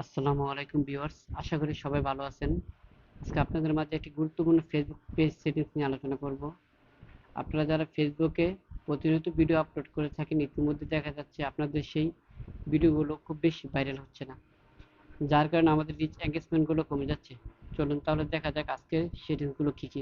আসসালামু আলাইকুম ভিউয়ার্স, আশা করি সবাই ভালো আছেন। আজকে আপনাদের মাঝে একটি গুরুত্বপূর্ণ ফেসবুক পেজ সেটিংস নিয়ে আলোচনা করব। আপনারা যারা ফেসবুকে প্রতিনিয়ত ভিডিও আপলোড করে থাকেন, ইতিমধ্যে দেখা যাচ্ছে আপনাদের সেই ভিডিওগুলো খুব বেশি ভাইরাল হচ্ছে না, যার কারণে আমাদের রিচ এঙ্গেজমেন্ট গুলো কমে যাচ্ছে। চলুন তাহলে দেখা যাক আজকে সেটিংস গুলো কি কি।